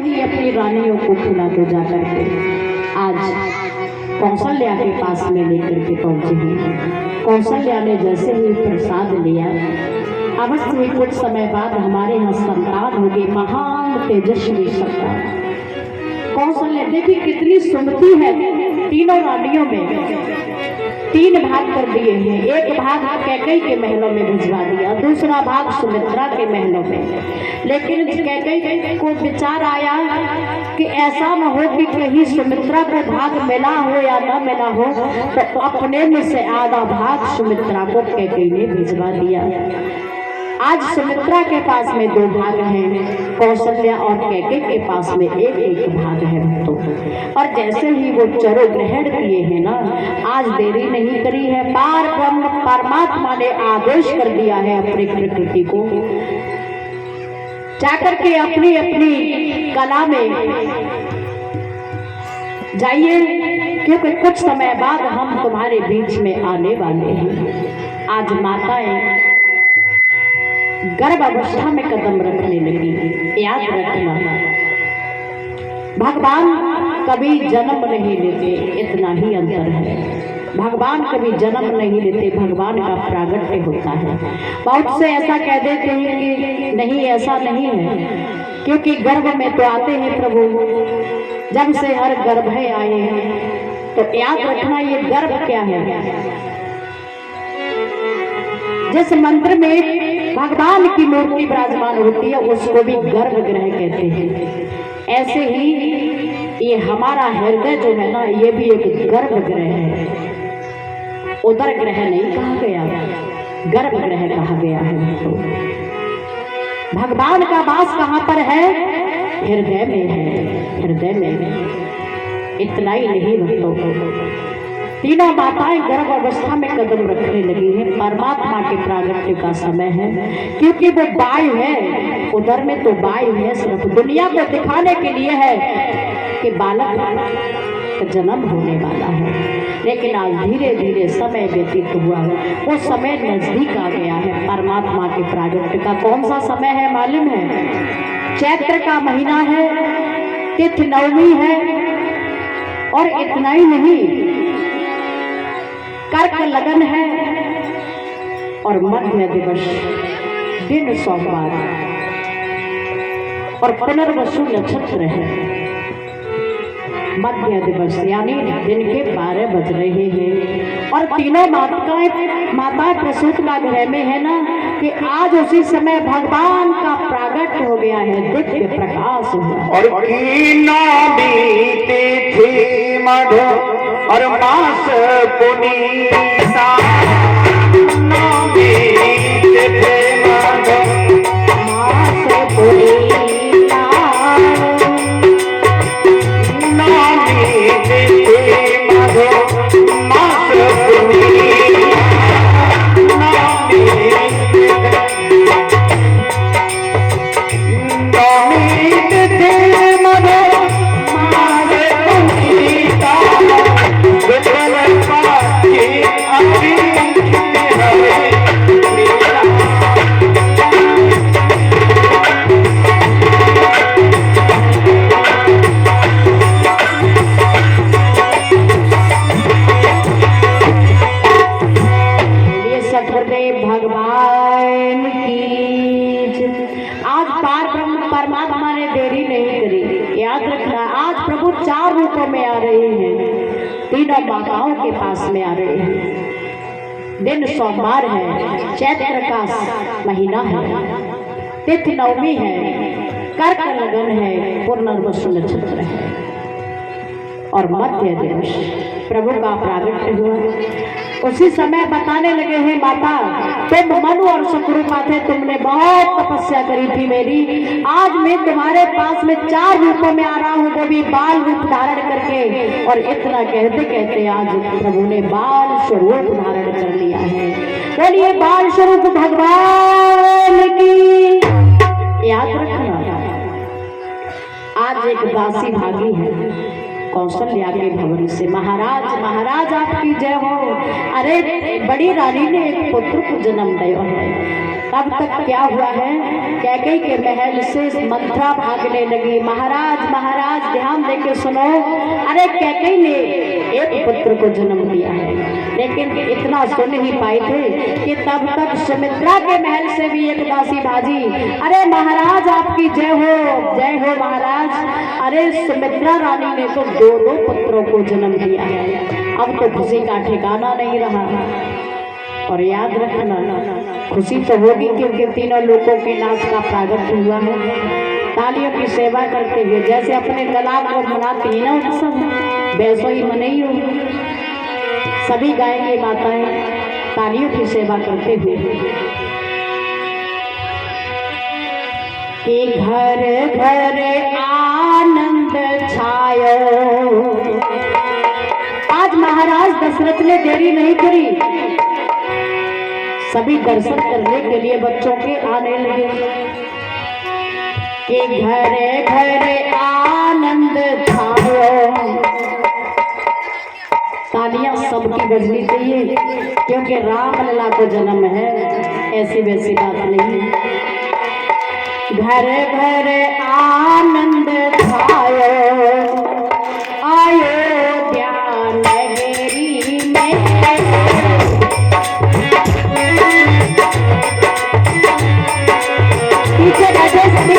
थी अपनी रानियों को खिला के जा करके आज कौशल्या के पास में लेकर के पहुंची हैं। कौशल्या ने जैसे ही प्रसाद लिया, अवश्य ही कुछ समय बाद हमारे यहाँ संतान होगी, महान तेजस्वी संतान। कौशल्या देखिए कितनी सुमति है, तीनों रानियों में 3 भाग कर दिए हैं। एक भाग कैकेयी के महलों में भिजवा दिया, दूसरा भाग सुमित्रा के महलों में। लेकिन कैकेयी को विचार आया कि ऐसा न हो कि कहीं सुमित्रा को भाग मिला हो या न मिला हो, तो अपने में से आधा भाग सुमित्रा को कैकेयी ने भिजवा दिया। आज सुमित्रा के पास में 2 भाग हैं, कौशल्या और कैकेयी के पास में एक भाग है। तो और जैसे ही वो चरो ग्रहण किए हैं ना, आज देरी नहीं करी है, पार ब्रह्म परमात्मा ने आदेश कर दिया है अपनी प्रकृति को, जाकर के अपनी अपनी कला में जाइए, क्योंकि कुछ समय बाद हम तुम्हारे बीच में आने वाले हैं। आज माताएं गर्भ अवस्था में कदम रखने लगी। याद रखना, भगवान कभी जन्म नहीं लेते, इतना ही अंतर है। भगवान कभी जन्म नहीं लेते, भगवान का प्रागट्य होता है। बहुत से ऐसा कह देते हैं कि नहीं, ऐसा नहीं है, क्योंकि गर्भ में तो आते हैं प्रभु, जब से हर गर्भ है आए हैं। तो याद रखना, ये गर्भ क्या है? जिस मंत्र में भगवान की मूर्ति विराजमान होती है उसको भी गर्भगृह कहते हैं। ऐसे ही ये हमारा हृदय जो है ना, ये भी एक गर्भगृह है। उदर ग्रह नहीं कहा गया, गर्भगृह कहा गया है। तो भगवान का वास कहाँ पर है? हृदय में है, हृदय में। इतना ही नहीं दोस्तों, तीनों माताएं गर्भ अवस्था में कदम रखने लगी हैं। परमात्मा के प्रागट्य का समय है, क्योंकि वो वायु है, उधर में तो वायु है, सिर्फ दुनिया को दिखाने के लिए है कि बालक का जन्म होने वाला है। लेकिन आज धीरे धीरे समय व्यतीत हुआ, वो समय नजदीक आ गया है परमात्मा के प्रागट्य का। कौन सा समय है मालूम है? चैत्र का महीना है, तिथि नवमी है, और इतना ही नहीं, कर्क लगन है और मध्य दिवस दिन सोमवार और पुनर्वसु नक्षत्र है। मध्य दिवस यानी दिन के 12 बज रहे हैं, और तीनों माता प्रसूत का गृह में है ना, कि आज उसी समय भगवान का प्रागट्य हो गया है, दिव्य प्रकाश हुआ। और मधु और मास पुनीता नौमी तिथि मधु मास पुनीता नौमी तिथि मधु मास पुनीता नौमी तिथि मधु भगवान की। आज पार ब्रह्म परमात्मा ने देरी नहीं करी। याद रखना, आज प्रभु 4 रूपों में आ रहे हैं, तीनों माताओं के पास में आ रहे हैं। दिन सोमवार है, चैत्र का महीना है, तिथि नवमी है, कर्क लगन है, पुनर्वसु नक्षत्र है, और मध्य दिवस प्रभु का प्रागट्य हुआ। उसी समय बताने लगे हैं, माता तुम मनु और सुखरूपा थे, तुमने बहुत तपस्या करी थी मेरी, आज मैं तुम्हारे पास में 4 रूपों में आ रहा हूँ, वो भी बाल रूप धारण करके। और इतना कहते कहते आज प्रभु ने बाल स्वरूप धारण कर लिया है। बोलिए बाल स्वरूप भगवान की। याद रखना, आज एक दासी भागी है कौशल्या के भवन से, महाराज महाराज आपकी जय हो। अरे बड़ी रानी ने एक पुत्र को जन्म दिया है, तब तक क्या हुआ है, कैकेयी के महल से मंथरा भागने लगी। महाराज महाराज ध्यान देके सुनो। अरे कैकेयी ने एक पुत्र को जन्म दिया है, लेकिन इतना सुन ही पाए थे कि तब तक सुमित्रा के महल से भी एक दासी भाजी, अरे महाराज आपकी जय हो महाराज। अरे सुमित्रा रानी ने तो दो पुत्रों को जन्म दिया है, अब तो खुशी का ठिकाना नहीं रहा। और याद रखना, खुशी तो होगी क्योंकि तीनों लोगों के नाश का प्रागट हुआ है। तालियों की सेवा करते हुए जैसे अपने कला को मनाती है ना उत्सव, वैसा ही मनाई हो। सभी गाएंगे माताएं तालियों की सेवा करते हुए कि घर घर आनंद छायो। आज महाराज दशरथ ने देरी नहीं करी, सभी दर्शन करने के लिए बच्चों के आने लगे कि घरे घरे आनंद छायो। तालियां सबकी बजनी चाहिए क्योंकि रामलला को जन्म है, ऐसी वैसी बात नहीं है। घरे घरे आनंद छायो, अयोध्या नगरी में। पीछे बैठे सभी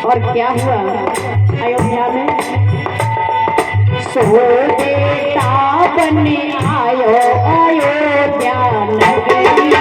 और क्या हुआ अयोध्या में? सो बेटा बने आयो अयोध्या नगरी।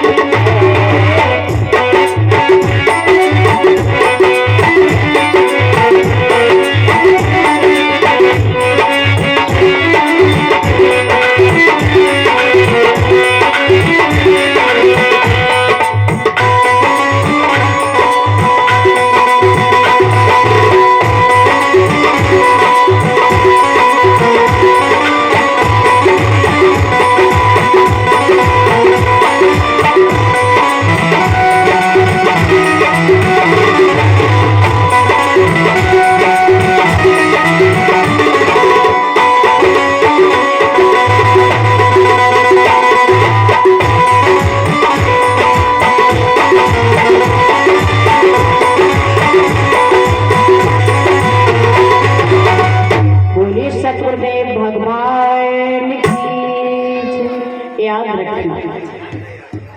याद रखना,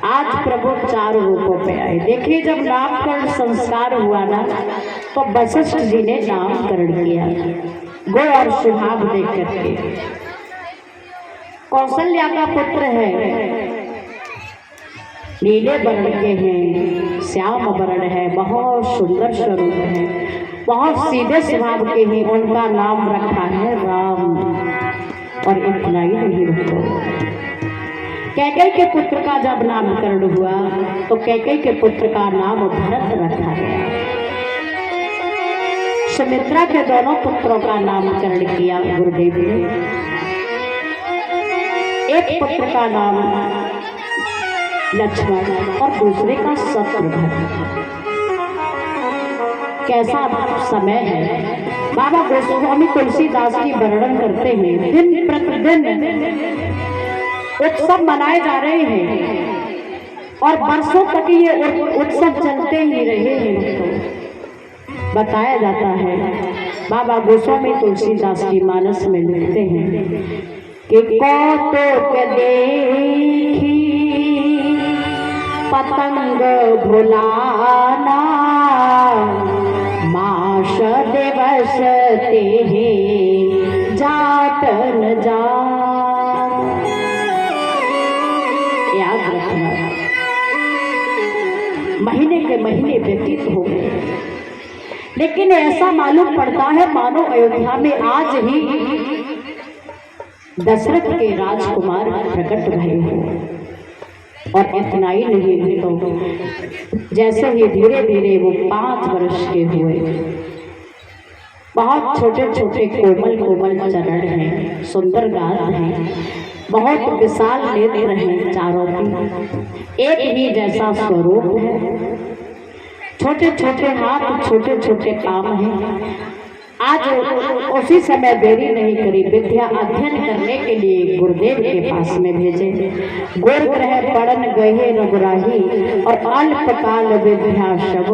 आज प्रभु 4 रूपों पे आए। देखिए जब नामकरण संस्कार हुआ ना तो वशिष्ठ जी ने नामकरण किया गो और सुहाग देख करके। कौशल्या का पुत्र है, नीले वर्ण के हैं, श्याम वर्ण है, बहुत सुंदर स्वरूप है, बहुत सीधे स्वभाव के हैं। उनका नाम रखा है राम। और इतना ही नहीं रखो, कैकेयी के पुत्र का जब नामकरण हुआ तो कैकेयी के पुत्र का नाम भरत रखा गया। सुमित्रा के दोनों पुत्रों का नामकरण किया गुरुदेव ने। एक पुत्र का नाम लक्ष्मण और दूसरे का शत्रुघ्न। कैसा समय है, बाबा गोस्वामी तुलसीदास जी वर्णन करते हैं, दिन प्रतिदिन उत्सव मनाए जा रहे हैं और वर्षों तक ये उत्सव चलते ही रहे हैं। बताया जाता है, बाबा गोस्वामी तुलसीदास जी मानस में लिखते हैं कि कौतुक देखी पतंग भुलाना, मास दिवस ते जात न जा। याद रखना, महीने के महीने व्यतीत हो गए, लेकिन ऐसा मालूम पड़ता है मानो अयोध्या में आज ही दशरथ के राजकुमार प्रकट भये हो। और इतना ही नहीं तो जैसे ही धीरे धीरे वो 5 वर्ष के हुए, बहुत छोटे छोटे कोमल कोमल चरण हैं, सुंदर गाल हैं, बहुत विशाल नेत्र हैं चारों की, एक ही जैसा स्वरूप है, छोटे छोटे हाथ, छोटे छोटे काम हैं। आज उसी समय देरी नहीं करी, विद्या अध्ययन करने के लिए गुरुदेव के पास में भेजे। गोर ग्रह पढ़न गए रघुराही और अल्पकाल विद्या सब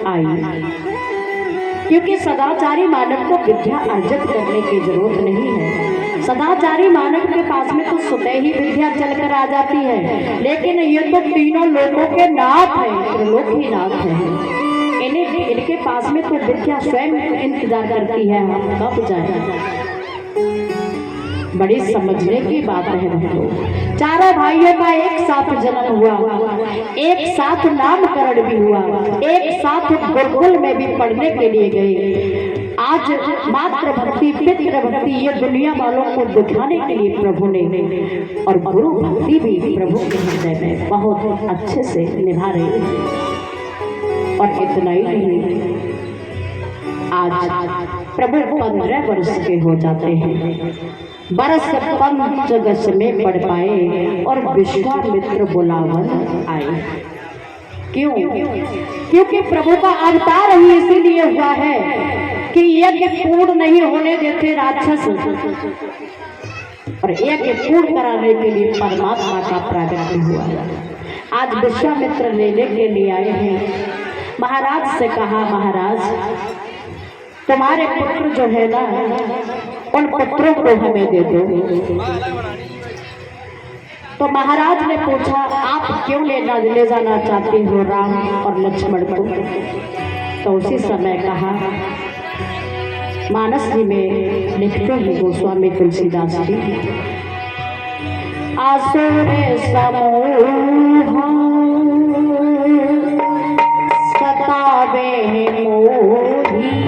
आई। क्योंकि सदाचारी मानव को विद्या अर्जित करने की जरूरत नहीं है। सदाचारी मानव के पास में तो स्वतः ही विद्या चलकर आ जाती है, लेकिन ये तो तीनों लोगों के नाथ है, त्रिलोक ही नाथ है। इनके पास में तो विद्या स्वयं इंतजार करती है, हम कब जाए। बड़ी समझने की बात है दोस्तों। चारों भाइयों का एक साथ जन्म हुआ, एक साथ नामकरण भी हुआ, एक साथ गुरुकुल में भी पढ़ने के लिए गए। आज मातृ भक्ति, पितृ भक्ति ये दुनिया वालों को दिखाने के लिए प्रभु ने, और गुरु भक्ति भी प्रभु के हृदय में बहुत अच्छे से निभा रहे हैं। और इतना ही नहीं, आज प्रभु 15 वर्ष के हो जाते हैं, बरस पंचदश में पढ़ पाए और विश्वामित्र बुलावन आए। क्यों? क्योंकि प्रभु का अवतार ही इसीलिए हुआ है कि यज्ञ पूर्ण नहीं होने देते राक्षस, और यज्ञ पूर्ण कराने के लिए परमात्मा का प्रागट्य हुआ। आज विश्वामित्र लेने के लिए आए हैं। महाराज से कहा, महाराज तुम्हारे पुत्र जो है ना, उन पुत्रों को हमें दे दो। तो महाराज ने पूछा, आप क्यों ले जाना चाहते हो राम और लक्ष्मण को? तो उसी समय कहा, मानस जी में लिखते हैं गोस्वामी तुलसीदास जी, आसुर समूह सतावे मोही,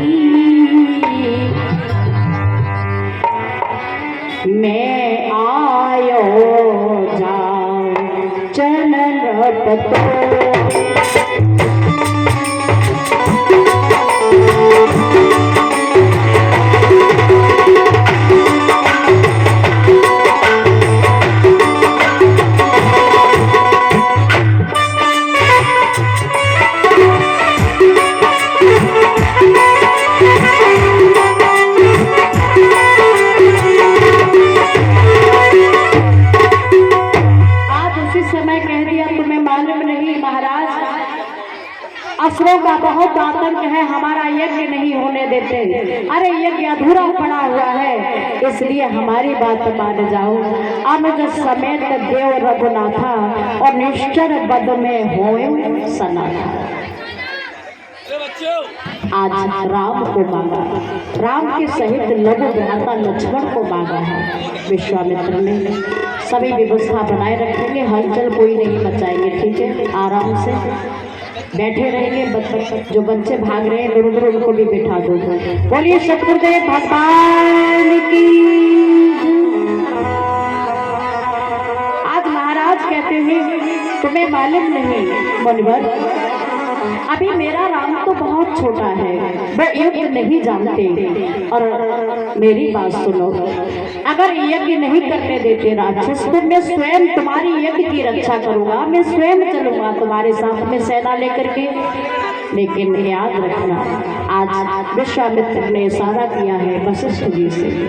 मैं आयो जाऊं चलन पतो। असुरों का बहुत आतंक है, हमारा यज्ञ नहीं होने देते। अरे यज्ञ अधूरा पड़ा हुआ है, इसलिए हमारी बात मान जाओ। अनुज समेत देव रघुनाथा और निश्चर बद में होए सनाथा। आज राम को मांगा, राम के सहित लघु भ्राता लक्ष्मण को मांगा है विश्वामित्र ने। सभी व्यवस्था बनाए रखेंगे, हलचल कोई नहीं मचाएंगे, ठीक है? आराम से बैठे रहेंगे। जो बच्चे भाग रहे हैं इधर उधर उनको भी बिठा दो। बोलिए सतगुरुदेव भगवान की। आज महाराज कहते हैं तुम्हें मालूम नहीं मुनिवर, अभी मेरा राम तो बहुत छोटा है, वो यज्ञ नहीं जानते। और मेरी बात सुनो, अगर यज्ञ नहीं करने देते राक्षस तो मैं स्वयं तुम्हारी यज्ञ की रक्षा करूंगा, मैं स्वयं चलूंगा तुम्हारे साथ में सेना लेकर के। लेकिन याद रखना, आज विश्वामित्र ने इशारा किया है वशिष्ठ जी से।